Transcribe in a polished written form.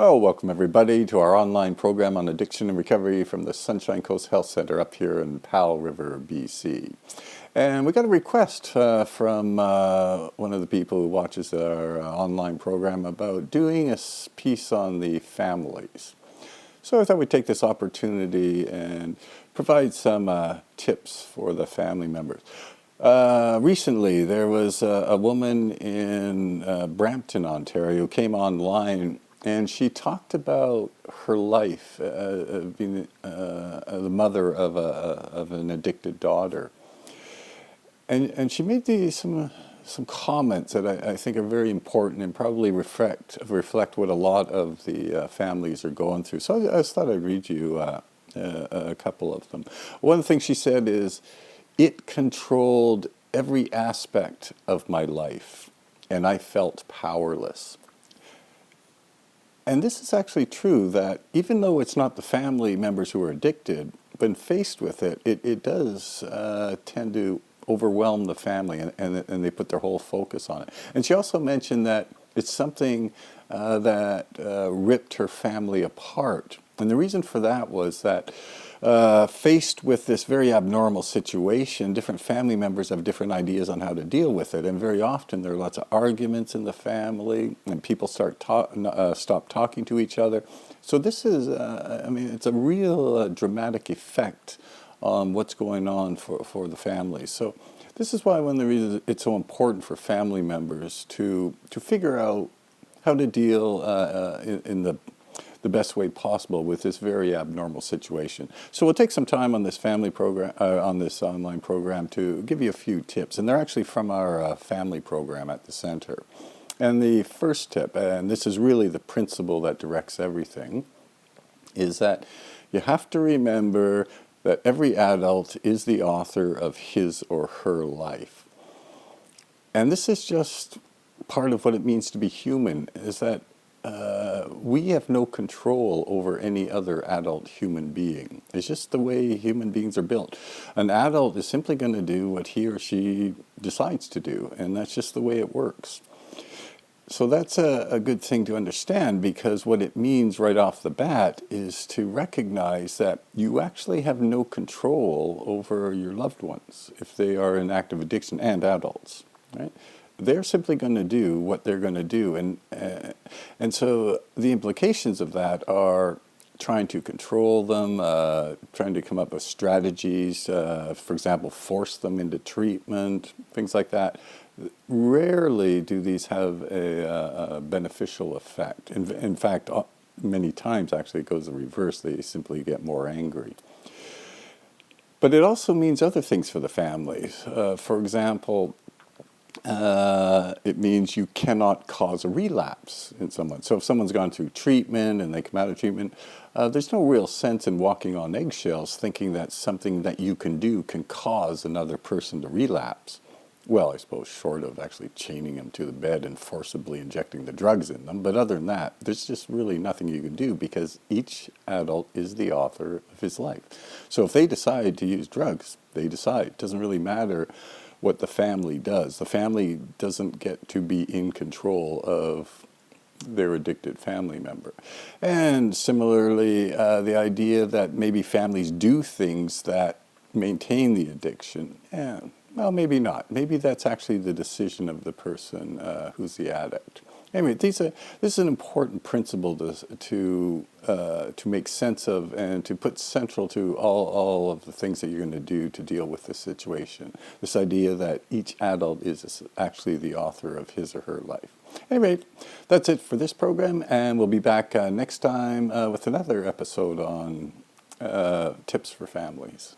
Well, welcome everybody to our online program on addiction and recovery from the Sunshine Coast Health Center up here in Powell River, BC. And we got a request from one of the people who watches our online program about doing a piece on the families. So I thought we'd take this opportunity and provide some tips for the family members. Recently, there was a woman in Brampton, Ontario, who came online, and she talked about her life being the mother of an addicted daughter. And she made some comments that I think are very important and probably reflect what a lot of the families are going through. So I just thought I'd read you a couple of them. One of the things she said is, "It controlled every aspect of my life, and I felt powerless." And this is actually true, that even though it's not the family members who are addicted, when faced with it, it does tend to overwhelm the family, and they put their whole focus on it. And she also mentioned that it's something that ripped her family apart. And the reason for that was that faced with this very abnormal situation, different family members have different ideas on how to deal with it. And very often there are lots of arguments in the family, and people stop talking to each other. So this is, it's a real dramatic effect on what's going on for the family. So this is why one of the reasons it's so important for family members to figure out how to deal in the best way possible with this very abnormal situation. So we'll take some time on this family program, on this online program, to give you a few tips, and they're actually from our family program at the center. And the first tip, and this is really the principle that directs everything, is that you have to remember that every adult is the author of his or her life. And this is just part of what it means to be human, is that we have no control over any other adult human being. It's just the way human beings are built. An adult is simply going to do what he or she decides to do, and that's just the way it works. So that's a good thing to understand, because what it means right off the bat is to recognize that you actually have no control over your loved ones if they are in active addiction, and adults, right? They're simply going to do what they're going to do, and so the implications of that are trying to control them, trying to come up with strategies, for example, force them into treatment, things like that. Rarely do these have a beneficial effect. In fact, many times actually it goes the reverse. They simply get more angry. But it also means other things for the families. For example, it means you cannot cause a relapse in someone. So if someone's gone through treatment and they come out of treatment, there's no real sense in walking on eggshells thinking that something that you can do can cause another person to relapse. Well, I suppose short of actually chaining them to the bed and forcibly injecting the drugs in them. But other than that, there's just really nothing you can do, because each adult is the author of his life. So if they decide to use drugs, they decide. It doesn't really matter what the family does. The family doesn't get to be in control of their addicted family member. And similarly, the idea that maybe families do things that maintain the addiction, well, maybe not. Maybe that's actually the decision of the person who's the addict. Anyway, this is an important principle to make sense of, and to put central to all of the things that you're going to do to deal with this situation. This idea that each adult is actually the author of his or her life. Anyway, that's it for this program, and we'll be back next time with another episode on tips for families.